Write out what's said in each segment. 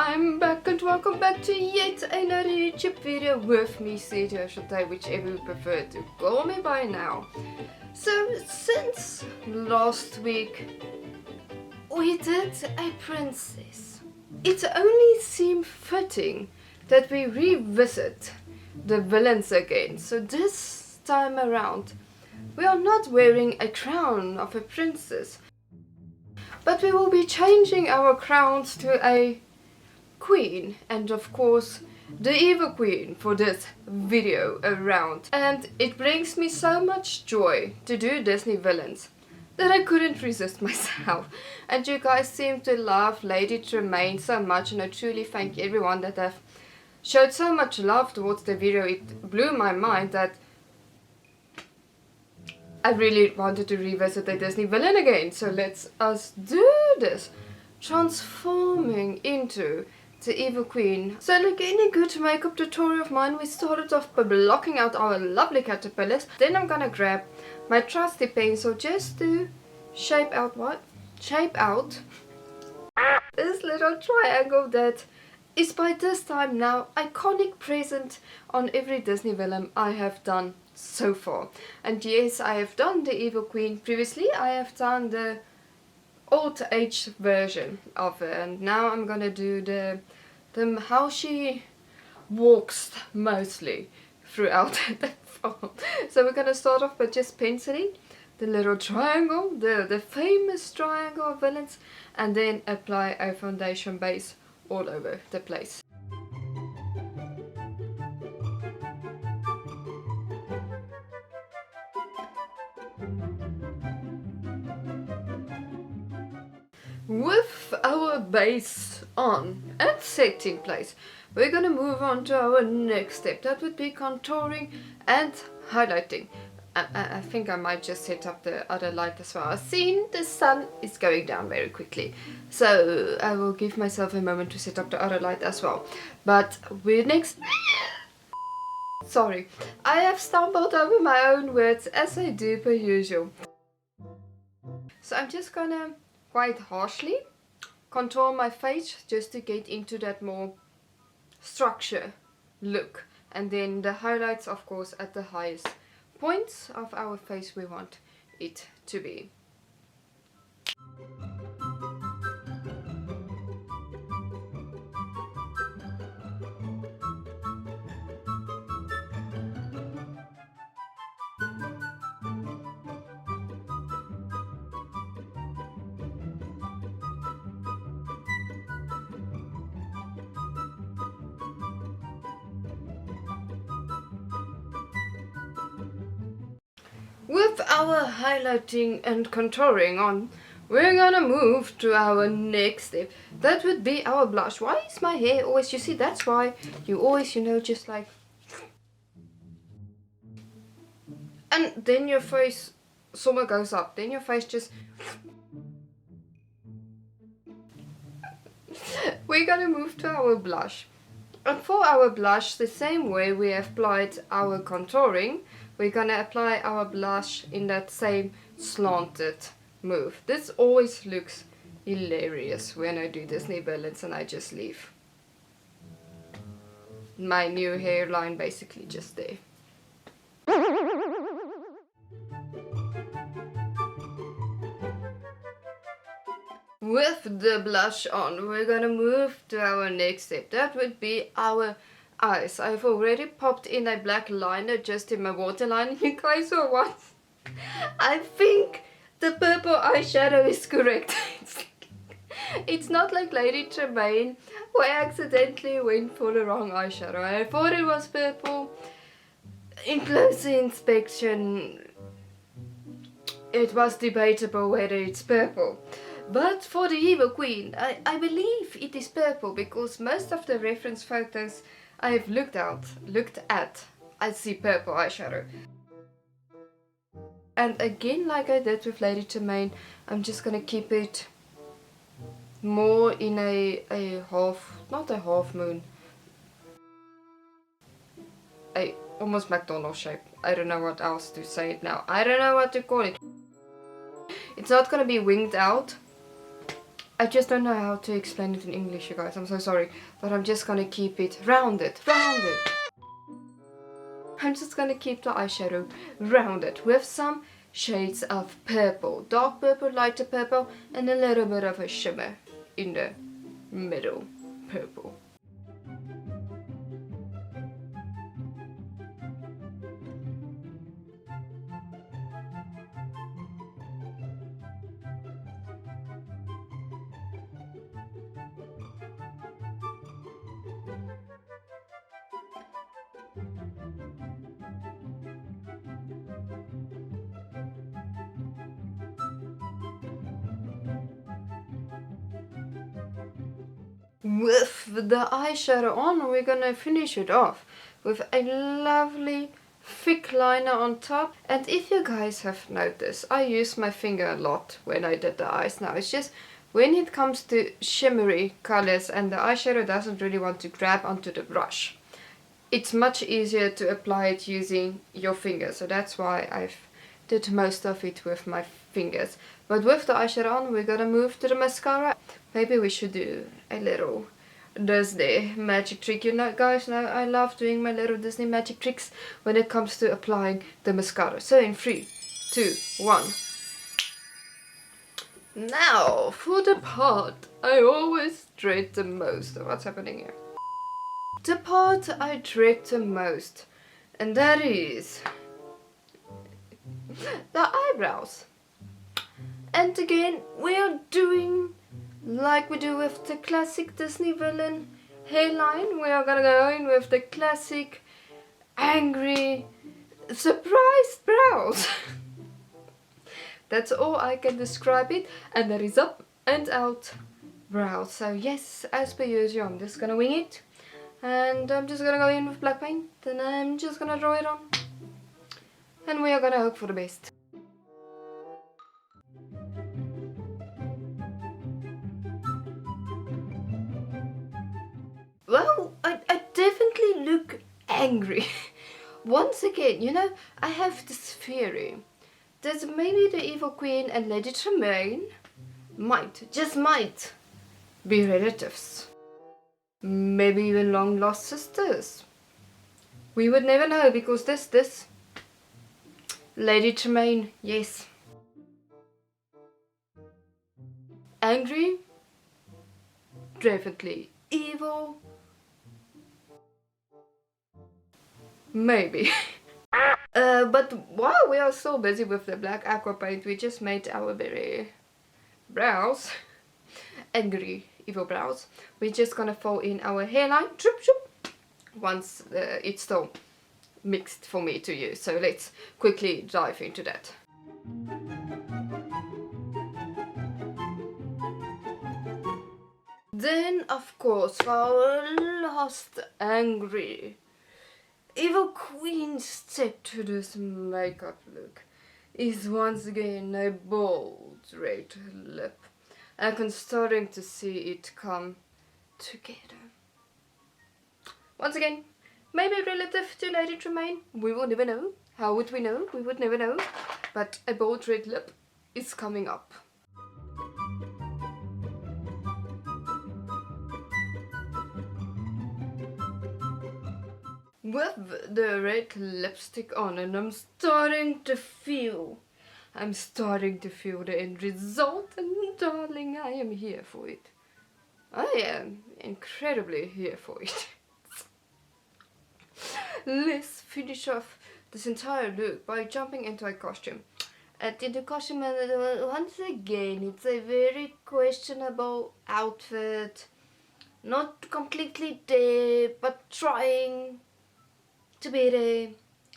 I'm back and welcome back to yet another YouTube video with me, City or Shantae, whichever you prefer to call me by now. So, since last week we did a princess, it only seemed fitting that we revisit the villains again. So this time around, we are not wearing a crown of a princess, but we will be changing our crowns to a queen, and of course the evil queen for this video around. And it brings me so much joy to do Disney villains that I couldn't resist myself. And you guys seem to love Lady Tremaine so much, and I truly thank everyone that have showed so much love towards the video. It blew my mind that I really wanted to revisit the Disney villain again. So let's us do this, transforming into the evil queen. So like any good makeup tutorial of mine, we started off by blocking out our lovely caterpillars. Then I'm gonna grab my trusty pencil just to shape out this little triangle that is by this time now iconic present on every Disney villain I have done so far. And yes, I have done the evil queen previously. I have done the old age version of it, and now I'm gonna do the how she walks mostly throughout the film. So we're gonna start off by just penciling the little triangle, the famous triangle of villains, and then apply a foundation base all over the place. With our base on and set in place, we're gonna move on to our next step. That would be contouring and highlighting. I think I might just set up the other light as well. I've seen the sun is going down very quickly, so I will give myself a moment to set up the other light as well. But we're next. Sorry, I have stumbled over my own words as I do per usual. So I'm just gonna quite harshly contour my face just to get into that more structure look, and then the highlights of course at the highest points of our face we want it to be. With our highlighting and contouring on, we're gonna move to our next step. That would be our blush. Why is my hair always, you see, that's why you always, just like, and then your face somewhere goes up, then your face just, we're gonna move to our blush. And for our blush, the same way we have applied our contouring, we're gonna apply our blush in that same slanted move. This always looks hilarious when I do Disney villains and I just leave my new hairline basically just there. With the blush on, we're gonna move to our next step. That would be our eyes. I've already popped in a black liner just in my waterline. You guys saw what? I think the purple eyeshadow is correct. It's not like Lady Tremaine, who I accidentally went for the wrong eyeshadow. I thought it was purple. In closer inspection, it was debatable whether it's purple. But for the evil queen, I believe it is purple, because most of the reference photos I have looked at, I see purple eyeshadow. And again, like I did with Lady Tremaine, I'm just gonna keep it more in a half, not a half moon, a almost McDonald's shape. I don't know what else to say it now. I don't know what to call it. It's not gonna be winged out, I just don't know how to explain it in English, you guys. I'm so sorry. But I'm just gonna keep it rounded. Rounded! I'm just gonna keep the eyeshadow rounded with some shades of purple. Dark purple, lighter purple, and a little bit of a shimmer in the middle purple. With the eyeshadow on, we're gonna finish it off with a lovely thick liner on top. And if you guys have noticed, I use my finger a lot when I did the eyes. Now it's just when it comes to shimmery colors and the eyeshadow doesn't really want to grab onto the brush, it's much easier to apply it using your finger. So that's why I've did most of it with my fingers. But with the eyeshadow on, we're gonna move to the mascara. Maybe we should do a little Disney magic trick. You know, guys, now I love doing my little Disney magic tricks when it comes to applying the mascara. So in 3, 2, 1. Now, for the part I always dread the most. What's happening here? The part I dread the most, and that is the eyebrows. And again, we are doing like we do with the classic Disney villain hairline. We are gonna go in with the classic angry surprised brows. That's all I can describe it, and that is up and out brows. So yes, as per usual, I'm just gonna wing it, and I'm just gonna go in with black paint, and I'm just gonna draw it on, and we are gonna hope for the best. Well, I definitely look angry. Once again, you know, I have this theory that maybe the Evil Queen and Lady Tremaine might, just might, be relatives. Maybe even long lost sisters. We would never know, because this Lady Tremaine, yes. Angry? Definitely. Evil? Maybe. But while we are so busy with the black aqua paint, we just made our very brows. Angry, evil brows. We're just gonna fill in our hairline. Shoop, shoop, once it's still mixed for me to use. So let's quickly dive into that. Then, of course, for our last angry Evil Queen step to this makeup look is once again a bold red lip. I can starting to see it come together. Once again, maybe relative to Lady Tremaine, we will never know. How would we know? We would never know. But a bold red lip is coming up. With the red lipstick on, and I'm starting to feel the end result, and darling, I am here for it. I am incredibly here for it. Let's finish off this entire look by jumping into a costume. And in the costume, once again, it's a very questionable outfit. Not completely there, but trying to be there.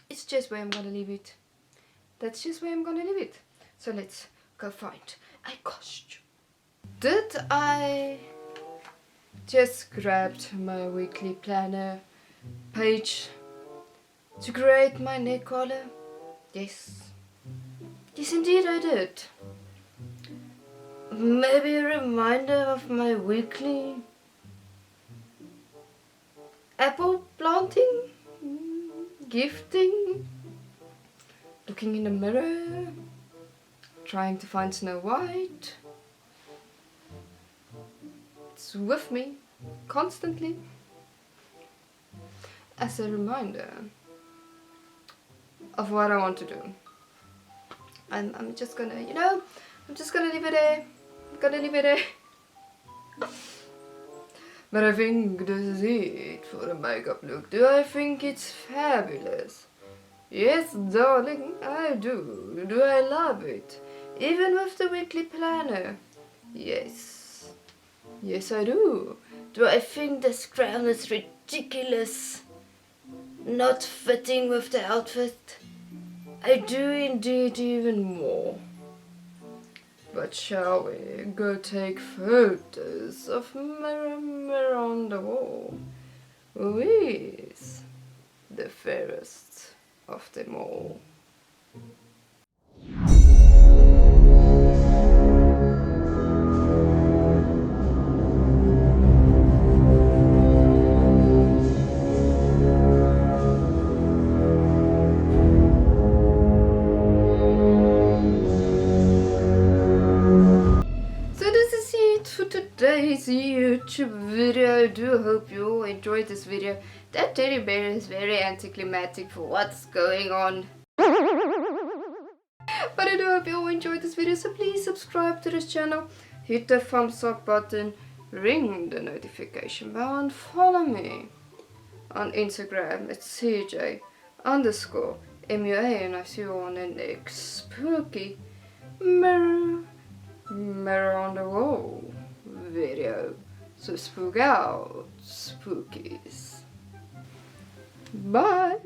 It's just where I'm gonna leave it. That's just where I'm gonna leave it. So let's go find a costume. Did I just grabbed my weekly planner page to create my neck collar? Yes. Yes, indeed I did. Maybe a reminder of my weekly apple planting, gifting, looking in the mirror, trying to find Snow White. with me constantly as a reminder of what I want to do. I'm just gonna, you know, I'm just gonna leave it there. I'm gonna leave it there. But I think this is it for the makeup look. Do I think it's fabulous? Yes, darling, I do. Do I love it? Even with the weekly planner? Yes. Yes, I do. Do I think this crown is ridiculous? Not fitting with the outfit? I do indeed even more. But shall we go take photos of mirror on the wall? Who is the fairest of them all? Today's YouTube video. I do hope you all enjoyed this video. That teddy bear is very anticlimactic for what's going on. But I do hope you all enjoyed this video, so please subscribe to this channel, hit the thumbs up button, ring the notification bell, and follow me on Instagram at CJ_MUA, and I see you on the next spooky mirror on the wall video. So spook out, spookies. Bye.